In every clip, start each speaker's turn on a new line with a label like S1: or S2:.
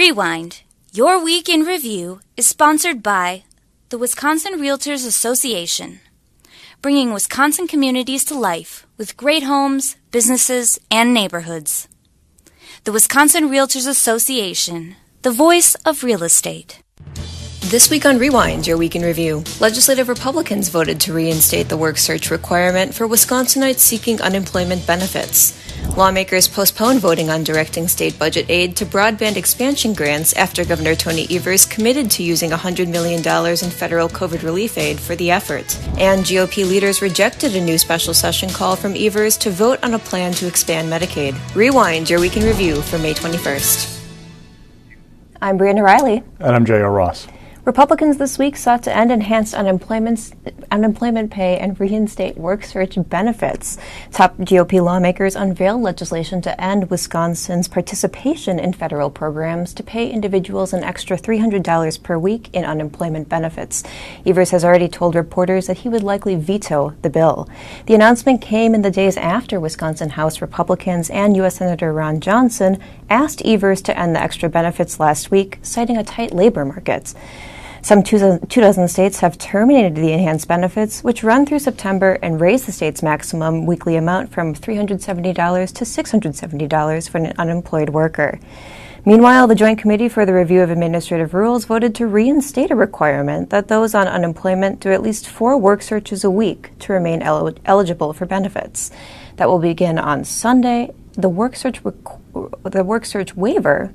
S1: Rewind, your week in review, is sponsored by the Wisconsin Realtors Association, bringing Wisconsin communities to life with great homes, businesses, and neighborhoods. The Wisconsin Realtors Association, the voice of real estate.
S2: This week on Rewind, your week in review, legislative Republicans voted to reinstate the work search requirement for Wisconsinites seeking unemployment benefits. Lawmakers postponed voting on directing state budget aid to broadband expansion grants after Governor Tony Evers committed to using $100 million in federal COVID relief aid for the effort. And GOP leaders rejected a new special session call from Evers to vote on a plan to expand Medicaid. Rewind, your week in review for May 21st.
S3: I'm Briana Reilly.
S4: And I'm J.R. Ross.
S3: Republicans this week sought to end enhanced unemployment pay and reinstate work search benefits. Top GOP lawmakers unveiled legislation to end Wisconsin's participation in federal programs to pay individuals an extra $300 per week in unemployment benefits. Evers has already told reporters that he would likely veto the bill. The announcement came in the days after Wisconsin House Republicans and U.S. Senator Ron Johnson asked Evers to end the extra benefits last week, citing a tight labor market. Some 24 states have terminated the enhanced benefits, which run through September and raise the state's maximum weekly amount from $370 to $670 for an unemployed worker. Meanwhile, the Joint Committee for the Review of Administrative Rules voted to reinstate a requirement that those on unemployment do at least 4 work searches a week to remain eligible for benefits. That will begin on Sunday. The work search waiver,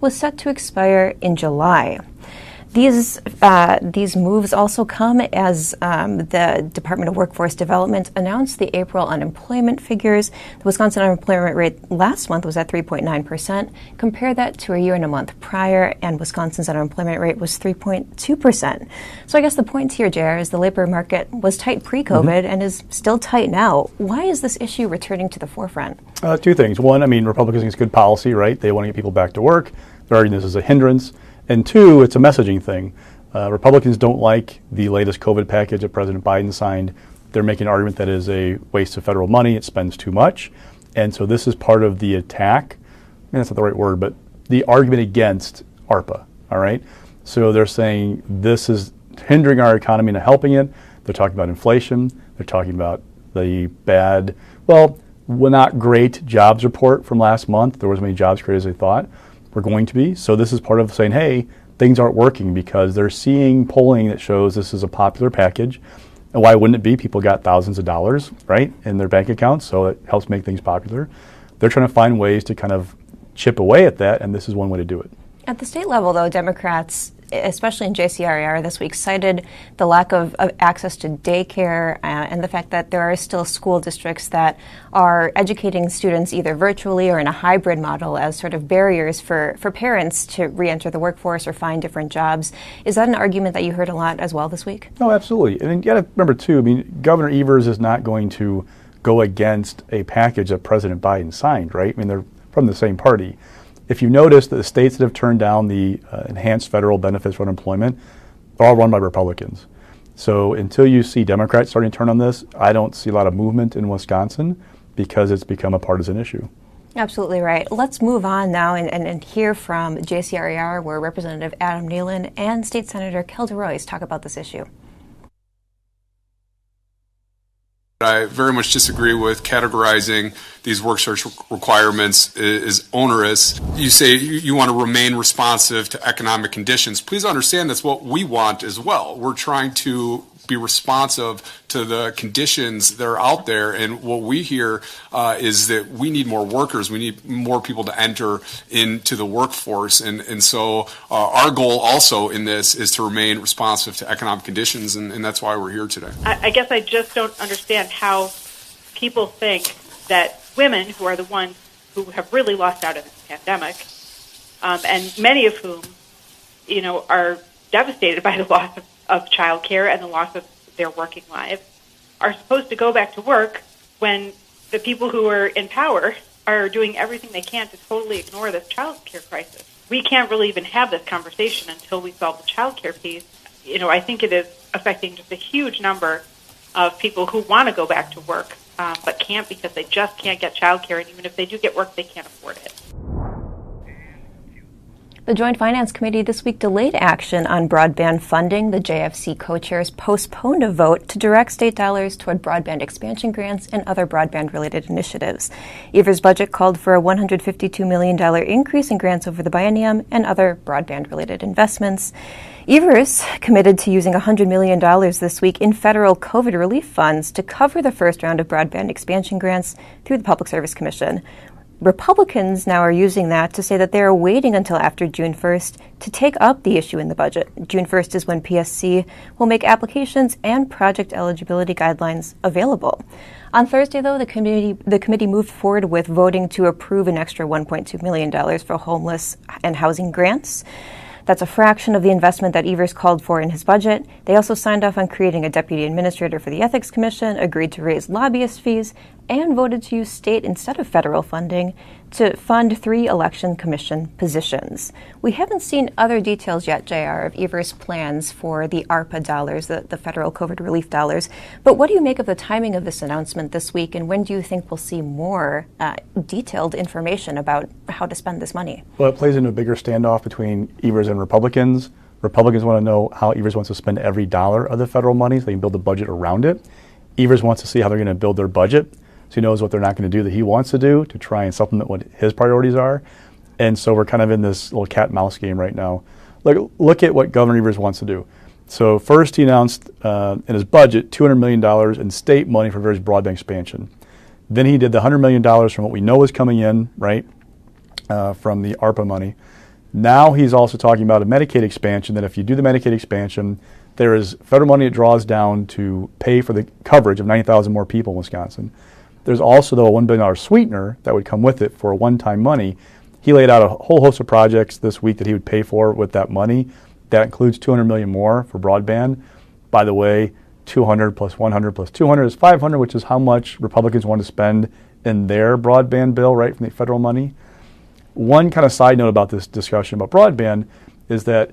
S3: was set to expire in July. These moves also come as the Department of Workforce Development announced the April unemployment figures. The Wisconsin unemployment rate last month was at 3.9%. Compare that to a year and a month prior, and Wisconsin's unemployment rate was 3.2%. So I guess the point here, JR, is the labor market was tight pre-COVID and is still tight now. Why is this issue returning to the forefront?
S4: 2 things. One, Republicans think it's good policy, right? They want to get people back to work. They're arguing this is a hindrance. And 2, it's a messaging thing. Republicans don't like the latest COVID package that President Biden signed. They're making an argument that it is a waste of federal money. It spends too much. And so this is part of the attack. That's not the right word, but the argument against ARPA, all right? So they're saying this is hindering our economy and helping it. They're talking about inflation. They're talking about the bad, not great jobs report from last month. There wasn't as many jobs created as they thought were going to be. So this is part of saying, hey, things aren't working because they're seeing polling that shows this is a popular package. And why wouldn't it be? People got thousands of dollars, right, in their bank accounts, so it helps make things popular. They're trying to find ways to kind of chip away at that, and this is one way to do it.
S3: At the state level, though, Democrats, especially in JCRER this week, cited the lack of access to daycare and the fact that there are still school districts that are educating students either virtually or in a hybrid model as sort of barriers for parents to re-enter the workforce or find different jobs. Is that an argument that you heard a lot as well this week? No,
S4: absolutely. And you got to remember, too, Governor Evers is not going to go against a package that President Biden signed, right? They're from the same party. If you notice that the states that have turned down the enhanced federal benefits for unemployment are all run by Republicans. So until you see Democrats starting to turn on this, I don't see a lot of movement in Wisconsin because it's become a partisan issue.
S3: Absolutely right. Let's move on now and hear from JCRER, where Representative Adam Nealon and State Senator Kelda Royce talk about this issue.
S5: I very much disagree with categorizing these work search requirements as onerous. You say you want to remain responsive to economic conditions. Please understand that's what we want as well. We're trying to be responsive to the conditions that are out there, and what we hear is that we need more workers. We need more people to enter into the workforce, and so our goal also in this is to remain responsive to economic conditions, and that's why we're here today.
S6: I guess I just don't understand how people think that women, who are the ones who have really lost out in this pandemic, and many of whom, are devastated by the loss of child care and the loss of their working lives, are supposed to go back to work when the people who are in power are doing everything they can to totally ignore this child care crisis. We can't really even have this conversation until we solve the child care piece. I think it is affecting just a huge number of people who want to go back to work, but can't because they just can't get child care, and even if they do get work, they can't afford it.
S3: The Joint Finance Committee this week delayed action on broadband funding. The JFC co-chairs postponed a vote to direct state dollars toward broadband expansion grants and other broadband-related initiatives. Evers' budget called for a $152 million increase in grants over the biennium and other broadband-related investments. Evers committed to using $100 million this week in federal COVID relief funds to cover the first round of broadband expansion grants through the Public Service Commission. Republicans now are using that to say that they are waiting until after June 1st to take up the issue in the budget. June 1st is when PSC will make applications and project eligibility guidelines available. On Thursday, though, the committee moved forward with voting to approve an extra $1.2 million for homeless and housing grants. That's a fraction of the investment that Evers called for in his budget. They also signed off on creating a deputy administrator for the Ethics Commission, agreed to raise lobbyist fees, and voted to use state instead of federal funding to fund 3 election commission positions. We haven't seen other details yet, JR, of Evers' plans for the ARPA dollars, the federal COVID relief dollars. But what do you make of the timing of this announcement this week, and when do you think we'll see more detailed information about how to spend this money?
S4: Well, it plays into a bigger standoff between Evers and Republicans. Republicans want to know how Evers wants to spend every dollar of the federal money so they can build a budget around it. Evers wants to see how they're going to build their budget, so he knows what they're not going to do that he wants to do to try and supplement what his priorities are. And so we're kind of in this little cat and mouse game right now. Look at what Governor Evers wants to do. So first he announced in his budget $200 million in state money for various broadband expansion. Then he did the $100 million from what we know is coming in, right, from the ARPA money. Now he's also talking about a Medicaid expansion, that if you do the Medicaid expansion, there is federal money that draws down to pay for the coverage of 90,000 more people in Wisconsin. There's also, though, a $1 billion sweetener that would come with it for one-time money. He laid out a whole host of projects this week that he would pay for with that money. That includes $200 million more for broadband. By the way, 200 plus 100 plus 200 is 500, which is how much Republicans want to spend in their broadband bill, right, from the federal money. One kind of side note about this discussion about broadband is that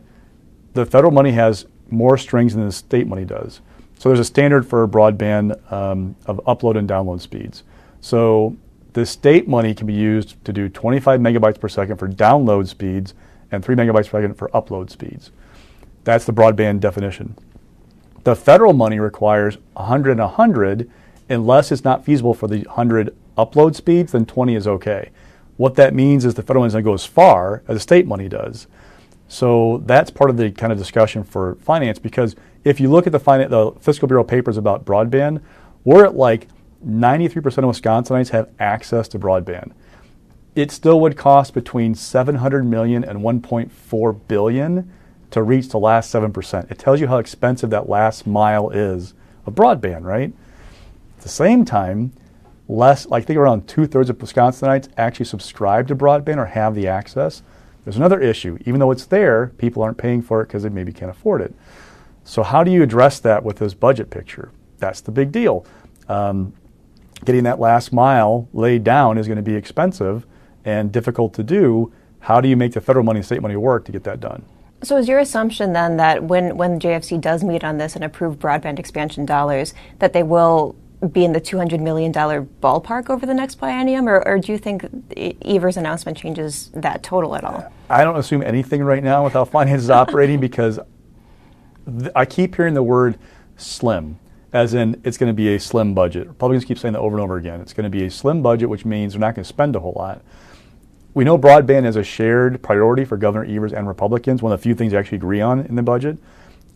S4: the federal money has more strings than the state money does. So there's a standard for broadband of upload and download speeds. So the state money can be used to do 25 megabytes per second for download speeds and 3 megabytes per second for upload speeds. That's the broadband definition. The federal money requires 100 and 100 unless it's not feasible for the 100 upload speeds, then 20 is okay. What that means is the federal money doesn't go as far as the state money does. So that's part of the kind of discussion for finance, because if you look at the Fiscal Bureau papers about broadband, we're at like 93% of Wisconsinites have access to broadband. It still would cost between $700 million and $1.4 billion to reach the last 7%. It tells you how expensive that last mile is of broadband, right? At the same time, I think around 2/3 of Wisconsinites actually subscribe to broadband or have the access. There's another issue. Even though it's there, people aren't paying for it because they maybe can't afford it. So how do you address that with this budget picture? That's the big deal. Getting that last mile laid down is going to be expensive and difficult to do. How do you make the federal money and state money work to get that done?
S3: So is your assumption then that when JFC does meet on this and approve broadband expansion dollars, that they will be in the $200 million ballpark over the next biennium, or do you think Evers' announcement changes that total at all?
S4: I don't assume anything right now with how finance is operating, because I keep hearing the word slim, as in it's going to be a slim budget. Republicans keep saying that over and over again. It's going to be a slim budget, which means they're not going to spend a whole lot. We know broadband is a shared priority for Governor Evers and Republicans, one of the few things they actually agree on in the budget.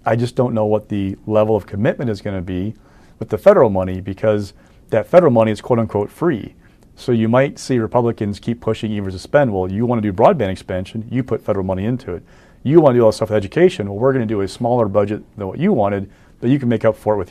S4: I just don't know what the level of commitment is going to be with the federal money, because that federal money is quote-unquote free. So you might see Republicans keep pushing Evers to spend. Well, you want to do broadband expansion, you put federal money into it. You want to do all this stuff with education, well, we're going to do a smaller budget than what you wanted, but you can make up for it with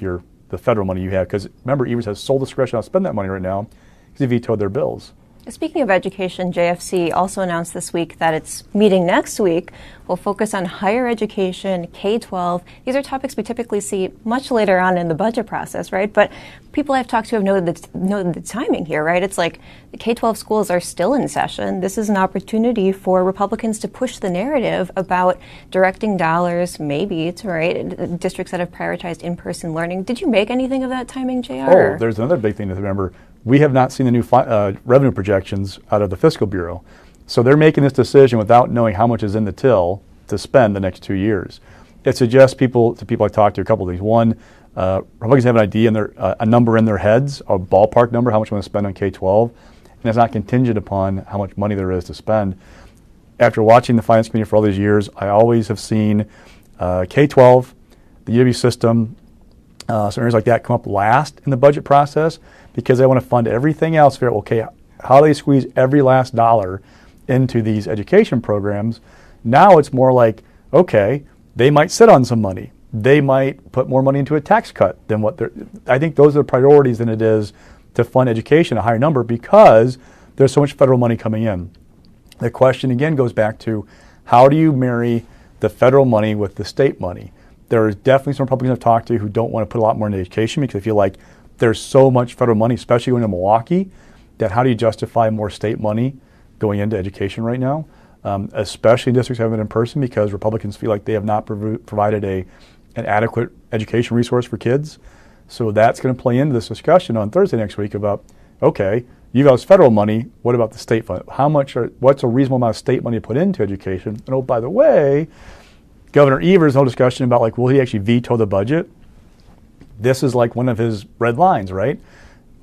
S4: the federal money you have. Because remember, Evers has sole discretion how to spend that money right now because he vetoed their bills.
S3: Speaking of education, JFC also announced this week that its meeting next week will focus on higher education, K-12. These are topics we typically see much later on in the budget process, right? But people I've talked to have noted the timing here, right? It's like the K-12 schools are still in session. This is an opportunity for Republicans to push the narrative about directing dollars, maybe, to districts that have prioritized in-person learning. Did you make anything of that timing, JR?
S4: Oh, there's another big thing to remember. We have not seen the new revenue projections out of the Fiscal Bureau. So they're making this decision without knowing how much is in the till to spend the next 2 years. It suggests people I talked to, a couple of things. One, Republicans have an idea and a number in their heads, a ballpark number, how much they want to spend on K-12, and it's not contingent upon how much money there is to spend. After watching the Finance Committee for all these years, I always have seen K-12, the UW system, some areas like that come up last in the budget process because they want to fund everything else. Figure out, okay, how do they squeeze every last dollar into these education programs? Now it's more like, okay, they might sit on some money. They might put more money into a tax cut than what they're. I think those are the priorities than it is to fund education a higher number because there's so much federal money coming in. The question again goes back to how do you marry the federal money with the state money? There is definitely some Republicans I've talked to who don't want to put a lot more into education because they feel like there's so much federal money, especially going to Milwaukee, that how do you justify more state money going into education right now, especially in districts that haven't been in person because Republicans feel like they have not provided an adequate education resource for kids. So that's going to play into this discussion on Thursday next week about, okay, you got federal money, what about the state fund? What's a reasonable amount of state money to put into education? And oh, by the way, Governor Evers' whole discussion about like, will he actually veto the budget? This is like one of his red lines, right?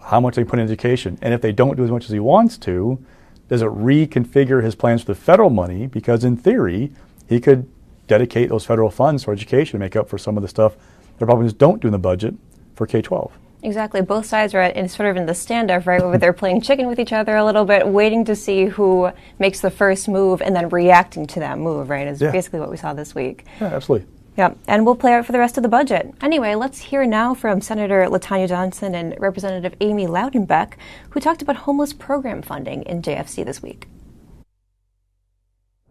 S4: How much they put in education. And if they don't do as much as he wants to, does it reconfigure his plans for the federal money? Because in theory, he could dedicate those federal funds for education to make up for some of the stuff the Republicans don't do in the budget for K-12.
S3: Exactly. Both sides are in the standoff, right, where they're playing chicken with each other a little bit, waiting to see who makes the first move and then reacting to that move, right, is basically what we saw this week.
S4: Yeah, absolutely.
S3: Yeah, and we'll play out for the rest of the budget. Anyway, let's hear now from Senator LaTanya Johnson and Representative Amy Loudenbeck, who talked about homeless program funding in JFC this week.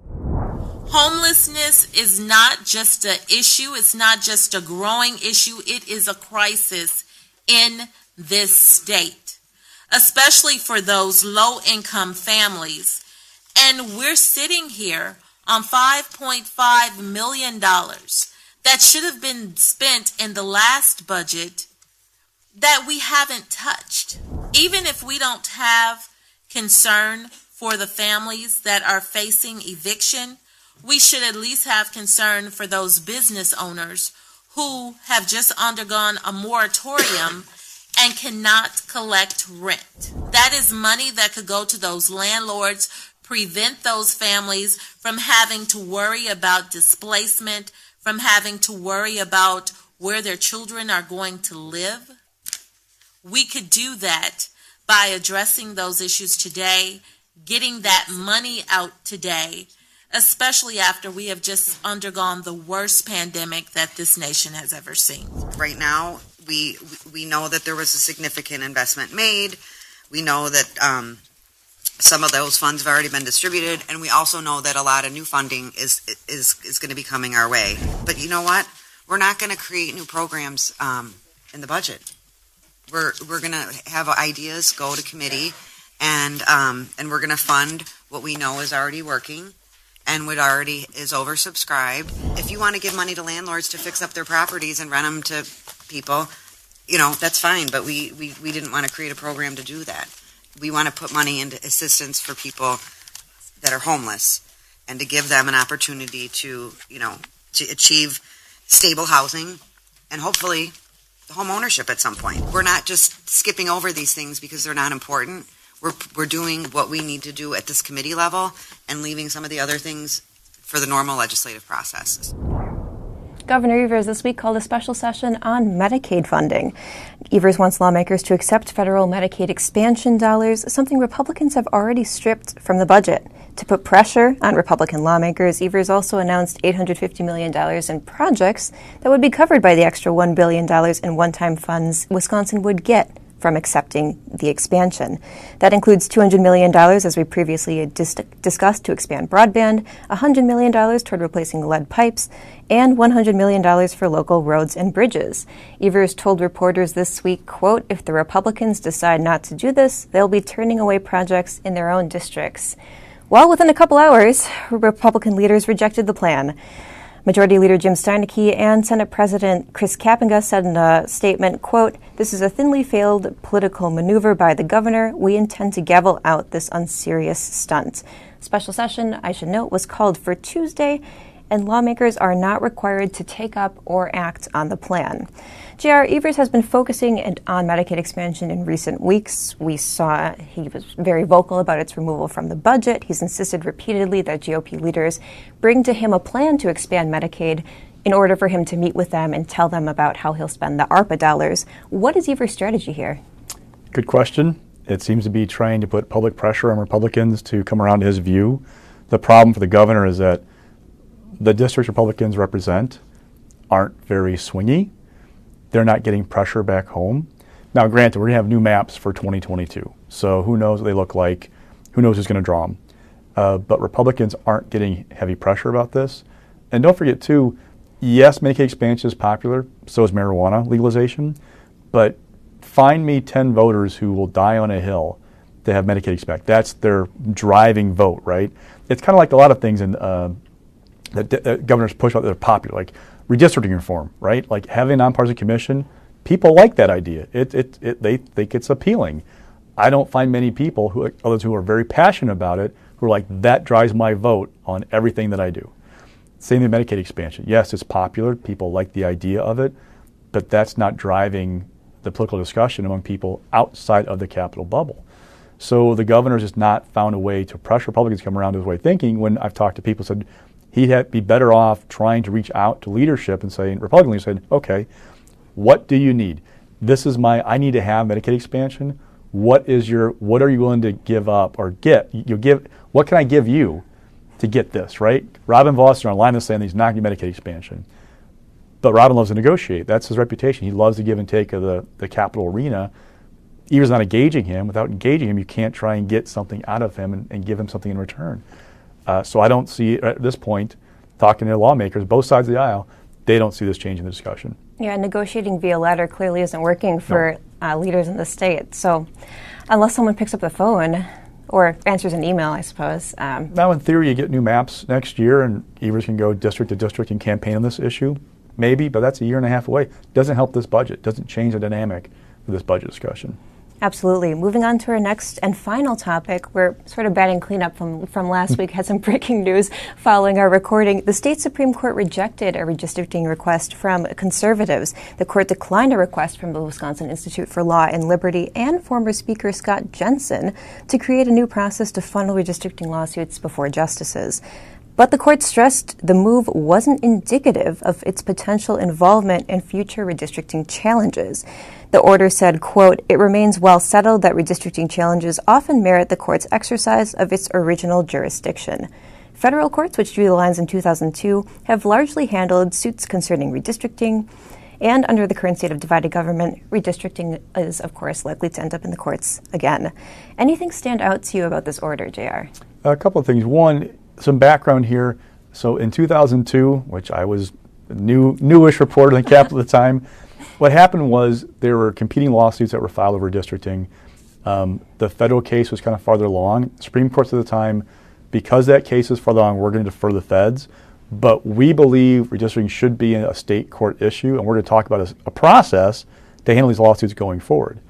S7: Homelessness is not just an issue. It's not just a growing issue. It is a crisis in this state, especially for those low-income families. And we're sitting here on $5.5 million that should have been spent in the last budget that we haven't touched. Even if we don't have concern for the families that are facing eviction, we should at least have concern for those business owners who have just undergone a moratorium and cannot collect rent. That is money that could go to those landlords, prevent those families from having to worry about displacement, from having to worry about where their children are going to live. We could do that by addressing those issues today, getting that money out today, especially after we have just undergone the worst pandemic that this nation has ever seen.
S8: Right now, we know that there was a significant investment made. We know that some of those funds have already been distributed, and we also know that a lot of new funding is going to be coming our way. But you know what? We're not going to create new programs in the budget. We're going to have ideas go to committee, and we're going to fund what we know is already working and what already is oversubscribed. If you want to give money to landlords to fix up their properties and rent them to people, that's fine, but we didn't want to create a program to do that. We want to put money into assistance for people that are homeless and to give them an opportunity to achieve stable housing and hopefully home ownership at some point. We're not just skipping over these things because they're not important. We're doing what we need to do at this committee level and leaving some of the other things for the normal legislative process.
S3: Governor Evers this week called a special session on Medicaid funding. Evers wants lawmakers to accept federal Medicaid expansion dollars, something Republicans have already stripped from the budget. To put pressure on Republican lawmakers, Evers also announced $850 million in projects that would be covered by the extra $1 billion in one-time funds Wisconsin would get from accepting the expansion. That includes $200 million, as we previously discussed, to expand broadband, $100 million toward replacing lead pipes, and $100 million for local roads and bridges. Evers told reporters this week, quote, "If the Republicans decide not to do this, they'll be turning away projects in their own districts." Well, within a couple hours, Republican leaders rejected the plan. Majority Leader Jim Steineke and Senate President Chris Kapenga said in a statement, quote, "This is a thinly veiled political maneuver by the governor. We intend to gavel out this unserious stunt." Special session, I should note, was called for Tuesday, and lawmakers are not required to take up or act on the plan. J.R. Evers has been focusing on Medicaid expansion in recent weeks. We saw he was very vocal about its removal from the budget. He's insisted repeatedly that GOP leaders bring to him a plan to expand Medicaid in order for him to meet with them and tell them about how he'll spend the ARPA dollars. What is Evers' strategy here?
S4: Good question. It seems to be trying to put public pressure on Republicans to come around to his view. The problem for the governor is that the districts Republicans represent aren't very swingy. They're not getting pressure back home. Now, granted, we're going to have new maps for 2022, so who knows what they look like, who knows who's going to draw them. But Republicans aren't getting heavy pressure about this. And don't forget, too, yes, Medicaid expansion is popular, so is marijuana legalization, but find me 10 voters who will die on a hill to have Medicaid expansion. That's their driving vote, right? It's kind of like a lot of things in that governors push out that are popular, like redistricting reform, right? Like having a nonpartisan commission, people like that idea. They think it's appealing. I don't find many people, others who are very passionate about it, who are like, that drives my vote on everything that I do. Same thing with Medicaid expansion. Yes, it's popular. People like the idea of it, but that's not driving the political discussion among people outside of the Capitol bubble. So the governor's just not found a way to pressure Republicans to come around to his way of thinking. When I've talked to people who said he'd be better off trying to reach out to leadership and saying, Republican leaders saying, okay, what do you need? I need to have Medicaid expansion. What are you willing to give up or get? What can I give you to get this, right? Robin Vos is on line is saying he's not going to Medicaid expansion. But Robin loves to negotiate. That's his reputation. He loves the give and take of the Capitol arena. Evers not engaging him. Without engaging him, you can't try and get something out of him and give him something in return. So I don't see, at this point, talking to lawmakers, both sides of the aisle, they don't see this changing the discussion.
S3: Yeah, negotiating via letter clearly isn't working for leaders in the state. So unless someone picks up the phone or answers an email, I suppose.
S4: Now, in theory, you get new maps next year, and Evers can go district to district and campaign on this issue. Maybe, but that's a year and a half away. Doesn't help this budget. Doesn't change the dynamic of this budget discussion.
S3: Absolutely. Moving on to our next and final topic, we're sort of batting cleanup from last week. Had some breaking news following our recording. The state Supreme Court rejected a redistricting request from conservatives. The court declined a request from the Wisconsin Institute for Law and Liberty and former Speaker Scott Jensen to create a new process to funnel redistricting lawsuits before justices. But the court stressed the move wasn't indicative of its potential involvement in future redistricting challenges. The order said, quote, "It remains well settled that redistricting challenges often merit the court's exercise of its original jurisdiction. Federal courts, which drew the lines in 2002, have largely handled suits concerning redistricting, and under the current state of divided government, redistricting is, of course, likely to end up in the courts again." Anything stand out to you about this order, JR?
S4: A couple of things. One, some background here. So in 2002, which I was a newish reporter in the Capitol at the time, what happened was there were competing lawsuits that were filed over redistricting. The federal case was kind of farther along. Supreme Courts at the time, because that case is farther along, we're going to defer the feds. But we believe redistricting should be a state court issue, and we're going to talk about a process to handle these lawsuits going forward.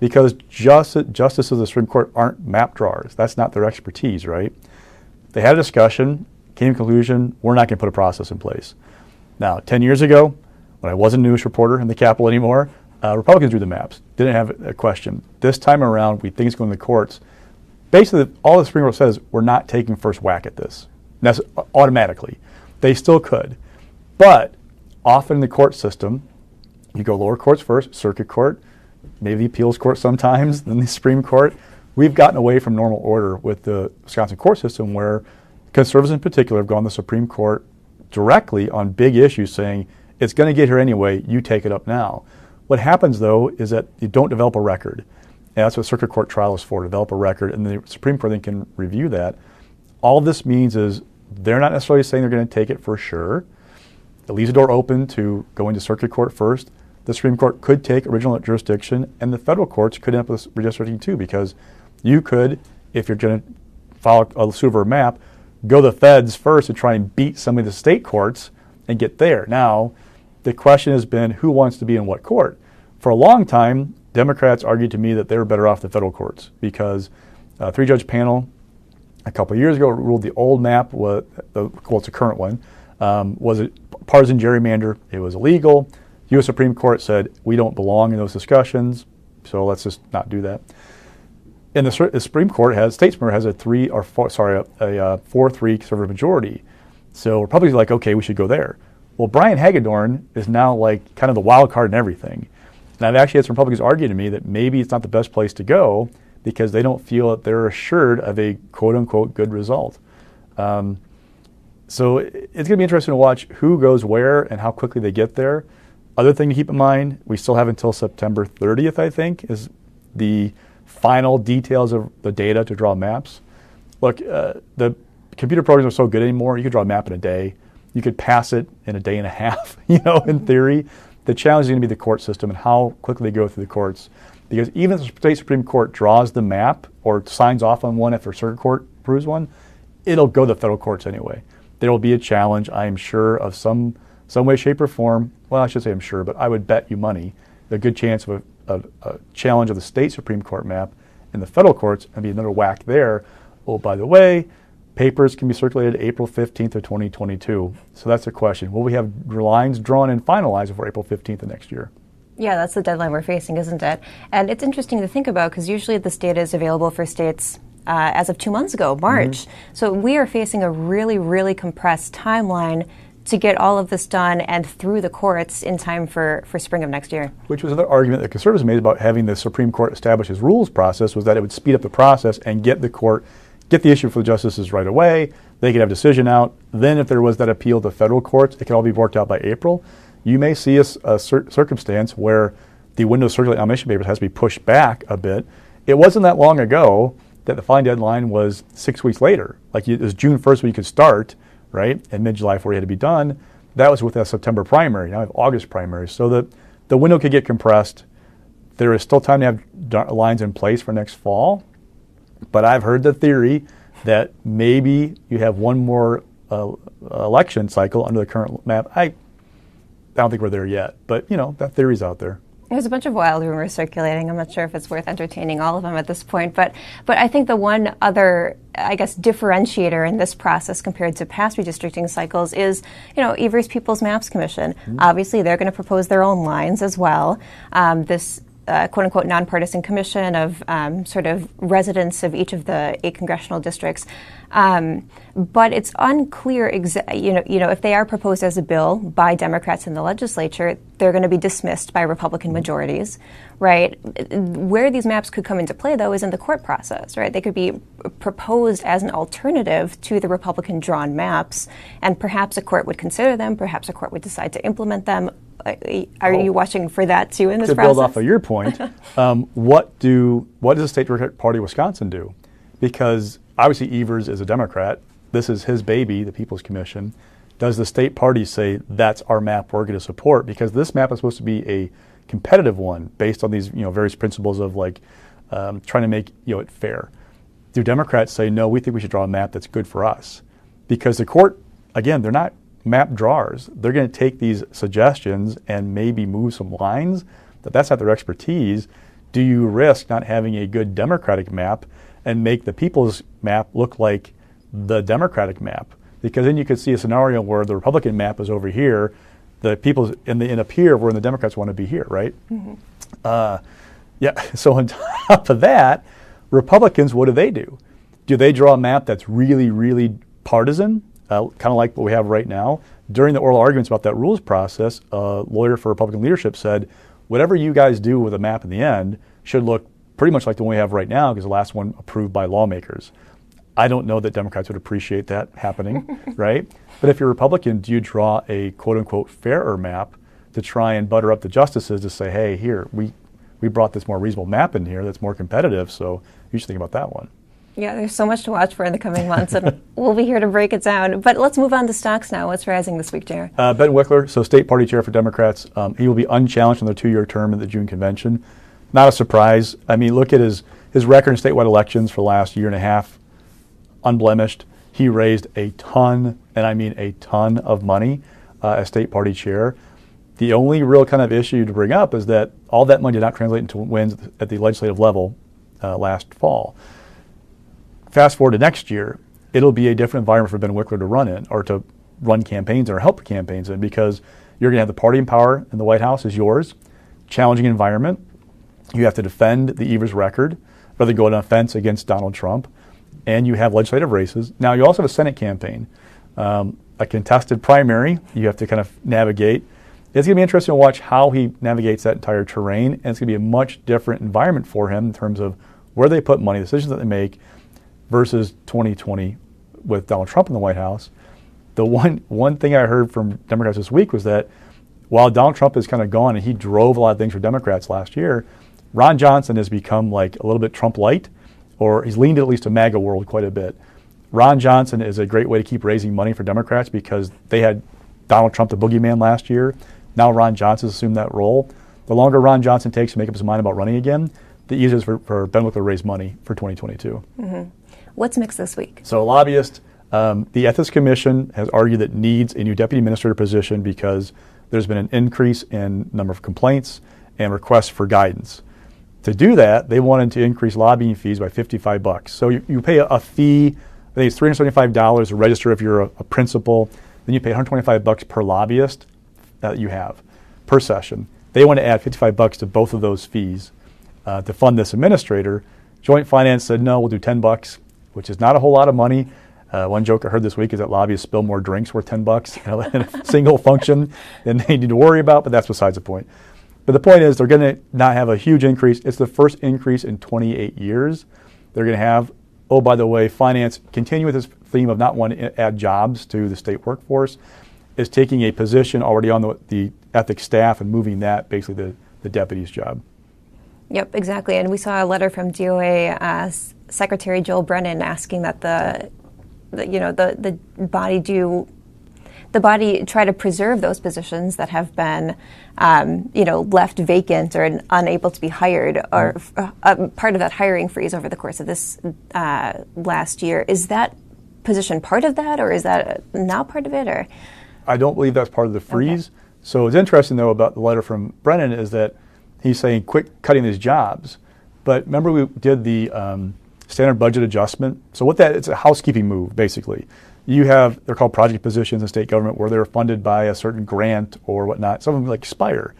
S4: Because justices of the Supreme Court aren't map drawers. That's not their expertise, right? They had a discussion, came to a conclusion, we're not going to put a process in place. Now, 10 years ago, when I wasn't a news reporter in the Capitol anymore, Republicans drew the maps, didn't have a question. This time around, we think it's going to the courts. Basically, all the Supreme Court says, we're not taking first whack at this. And that's automatically. They still could. But often in the court system, you go lower courts first, circuit court, maybe the appeals court sometimes, then the Supreme Court. We've gotten away from normal order with the Wisconsin court system where conservatives in particular have gone to the Supreme Court directly on big issues saying, it's going to get here anyway, you take it up now. What happens, though, is that you don't develop a record. And that's what circuit court trial is for, develop a record, and the Supreme Court then can review that. All this means is they're not necessarily saying they're going to take it for sure. It leaves the door open to go into circuit court first. The Supreme Court could take original jurisdiction, and the federal courts could end up with redistricting too, because you could, if you're going to follow a suit over a map, go to the feds first and try and beat some of the state courts and get there. Now, the question has been who wants to be in what court? For a long time, Democrats argued to me that they were better off the federal courts because a 3-judge panel a couple of years ago ruled the old map, it's a current one, was a partisan gerrymander. It was illegal. U.S. Supreme Court said we don't belong in those discussions, so let's just not do that. And the Supreme Court state Supreme Court has a 4-3 conservative majority. So Republicans are like, okay, we should go there. Well, Brian Hagedorn is now like kind of the wild card in everything. And I've actually had some Republicans argue to me that maybe it's not the best place to go because they don't feel that they're assured of a quote-unquote good result. So it's going to be interesting to watch who goes where and how quickly they get there. Other thing to keep in mind, we still have until September 30th, I think, is the final details of the data to draw maps. Look, the computer programs are so good anymore, you could draw a map in a day. You could pass it in a day and a half, in theory. The challenge is going to be the court system and how quickly they go through the courts. Because even if the state Supreme Court draws the map or signs off on one after a circuit court approves one, it'll go to the federal courts anyway. There will be a challenge, I am sure, of some way, shape, or form. Well, I should say I'm sure, but I would bet you money a good chance of a challenge of the state Supreme Court map in the federal courts and be another whack there. Oh, by the way, papers can be circulated April 15th of 2022. So that's the question. Will we have lines drawn and finalized before April 15th of next year?
S3: Yeah, that's the deadline we're facing, isn't it? And it's interesting to think about because usually this data is available for states as of 2 months ago, March. Mm-hmm. So we are facing a really, really compressed timeline to get all of this done and through the courts in time for spring of next year. Which
S4: was another argument that conservatives made about having the Supreme Court establish its rules process, was that it would speed up the process and get the issue for the justices right away. They could have a decision out. Then if there was that appeal to federal courts, it could all be worked out by April. You may see a circumstance where the window of circulating nomination papers has to be pushed back a bit. It wasn't that long ago that the filing deadline was 6 weeks later. Like it was June 1st when you could start, right? And mid-July 4 you had to be done. That was with a September primary. Now we have August primary. So the window could get compressed. There is still time to have lines in place for next fall. But I've heard the theory that maybe you have one more election cycle under the current map. I don't think we're there yet, but that theory's out there.
S3: There's a bunch of wild rumors circulating. I'm not sure if it's worth entertaining all of them at this point, but I think the one other, differentiator in this process compared to past redistricting cycles is, Evers People's Maps Commission. Mm-hmm. Obviously, they're going to propose their own lines as well. This quote-unquote nonpartisan commission of sort of residents of each of the 8 congressional districts. But it's unclear, if they are proposed as a bill by Democrats in the legislature, they're going to be dismissed by Republican majorities, right? Where these maps could come into play, though, is in the court process, right? They could be proposed as an alternative to the Republican-drawn maps, and perhaps a court would consider them, perhaps a court would decide to implement them. Are you watching for that, too, in this process?
S4: To build off of your point, what does the State Democratic Party of Wisconsin do? Because obviously Evers is a Democrat. This is his baby, the People's Commission. Does the state party say that's our map we're going to support? Because this map is supposed to be a competitive one based on these various principles of trying to make it fair. Do Democrats say, no, we think we should draw a map that's good for us? Because the court, again, they're not map drawers. They're going to take these suggestions and maybe move some lines. That's not their expertise. Do you risk not having a good Democratic map and make the people's map look like the Democratic map? Because then you could see a scenario where the Republican map is over here, the people's end up here, where the Democrats want to be here, right? Mm-hmm. So on top of that, Republicans, what do? Do they draw a map that's really, really partisan, kind of like what we have right now? During the oral arguments about that rules process, a lawyer for Republican leadership said, whatever you guys do with a map in the end should look pretty much like the one we have right now, because the last one approved by lawmakers. I don't know that Democrats would appreciate that happening, right? But if you're a Republican, do you draw a quote-unquote fairer map to try and butter up the justices to say, hey, here, we brought this more reasonable map in here that's more competitive, so you should think about that one.
S3: Yeah, there's so much to watch for in the coming months, and we'll be here to break it down. But let's move on to stocks now. What's rising this week, Jared?
S4: Ben Wickler, so state party chair for Democrats. He will be unchallenged in the 2-year term at the June convention. Not a surprise. I mean, look at his record in statewide elections for the last year and a half. Unblemished. He raised a ton, and I mean a ton of money as state party chair. The only real kind of issue to bring up is that all that money did not translate into wins at the legislative level last fall. fast forward to next year, it'll be a different environment for Ben Wickler to run in, or to run campaigns in, or help campaigns in, because you're going to have the party in power in the White House is yours, challenging environment. You have to defend the Evers record, rather go on offense against Donald Trump, and you have legislative races. Now, you also have a Senate campaign, a contested primary you have to kind of navigate. It's going to be interesting to watch how he navigates that entire terrain, and it's going to be a much different environment for him in terms of where they put money, decisions that they make, versus 2020 with Donald Trump in the White House. The one thing I heard from Democrats this week was that while Donald Trump is kind of gone and he drove a lot of things for Democrats last year, Ron Johnson has become like a little bit Trump light, or he's leaned at least to MAGA world quite a bit. Ron Johnson is a great way to keep raising money for Democrats because they had Donald Trump the boogeyman last year. Now Ron Johnson's assumed that role. The longer Ron Johnson takes to make up his mind about running again, the easier it is for Ben Wickler to raise money for 2022.
S3: Mm-hmm. What's mixed this week?
S4: So lobbyist, the Ethics Commission has argued that it needs a new deputy administrator position because there's been an increase in number of complaints and requests for guidance. To do that, they wanted to increase lobbying fees by $55. So you pay a fee, I think it's $375 to register if you're a principal. Then you pay $125 per lobbyist that you have per session. They want to add $55 to both of those fees to fund this administrator. Joint Finance said, no, we'll do $10, which is not a whole lot of money. One joke I heard this week is that lobbyists spill more drinks worth $10 in a single function than they need to worry about, but that's besides the point. But the point is they're going to not have a huge increase. It's the first increase in 28 years. They're going to have, oh, by the way, finance, continue with this theme of not wanting to add jobs to the state workforce, is taking a position already on the ethics staff and moving that basically the deputy's job.
S3: Yep, exactly. And we saw a letter from DOA Secretary Joel Brennan asking that the body try to preserve those positions that have been, left vacant or unable to be hired, or part of that hiring freeze over the course of this last year. Is that position part of that, or is that not part of it? Or
S4: I don't believe that's part of the freeze. Okay. So what's interesting, though, about the letter from Brennan is that he's saying quit cutting these jobs. But remember we did the standard budget adjustment. So it's a housekeeping move, basically. They're called project positions in state government where they're funded by a certain grant or whatnot. Some of them like expire.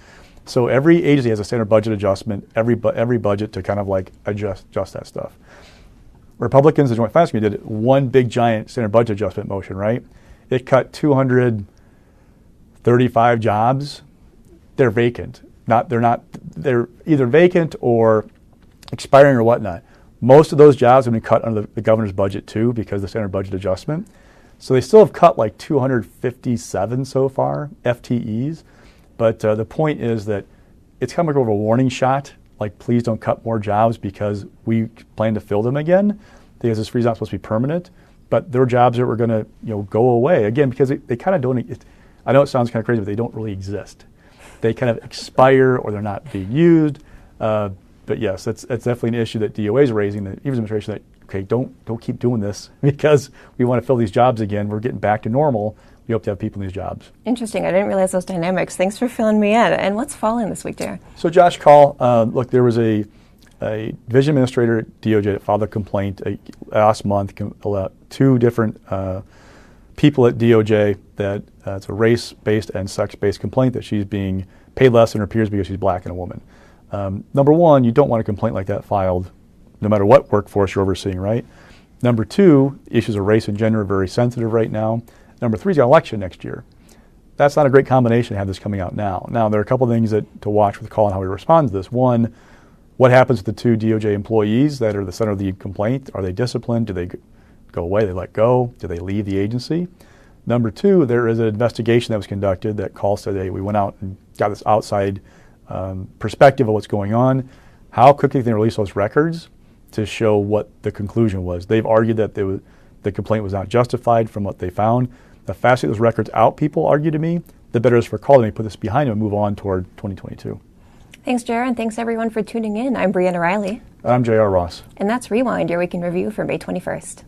S4: So every agency has a standard budget adjustment, every budget to kind of like adjust that stuff. Republicans, the Joint Finance Committee, did one big giant standard budget adjustment motion, right? It cut 235 jobs. They're vacant. They're either vacant or expiring or whatnot. Most of those jobs have been cut under the governor's budget too because of the standard budget adjustment. So they still have cut like 257 so far, FTEs. But the point is that it's kind of like a warning shot, like please don't cut more jobs because we plan to fill them again, because this freeze is not supposed to be permanent. But there are jobs that were going to go away, again, because they kind of don't, I know it sounds kind of crazy, but they don't really exist. They kind of expire or they're not being used. But yes, that's definitely an issue that DOA is raising, the Evers administration, that, okay, don't keep doing this because we want to fill these jobs again. We're getting back to normal. We hope to have people in these jobs. Interesting. I didn't realize those dynamics. Thanks for filling me in. And what's falling this week, Dare? So Josh Call, look, there was a division administrator at DOJ that filed a complaint last month, two different people at DOJ that it's a race-based and sex-based complaint that she's being paid less than her peers because she's black and a woman. Number one, you don't want a complaint like that filed no matter what workforce you're overseeing, right? Number two, issues of race and gender are very sensitive right now. Number three is the election next year. That's not a great combination to have this coming out now. Now, there are a couple of things to watch with Call and how we respond to this. One, what happens to the two DOJ employees that are the center of the complaint? Are they disciplined? Do they go away? Do they let go? Do they leave the agency? Number two, there is an investigation that was conducted that Call said, hey, we went out and got this outside perspective of what's going on. How quickly can they release those records to show what the conclusion was? They've argued that the complaint was not justified from what they found. The faster those records out, people argue to me, the better it is for Call. They put this behind them and move on toward 2022. Thanks, Jared, and thanks everyone for tuning in. I'm Briana Reilly. And I'm J.R. Ross. And that's Rewind, your week in review for May 21st.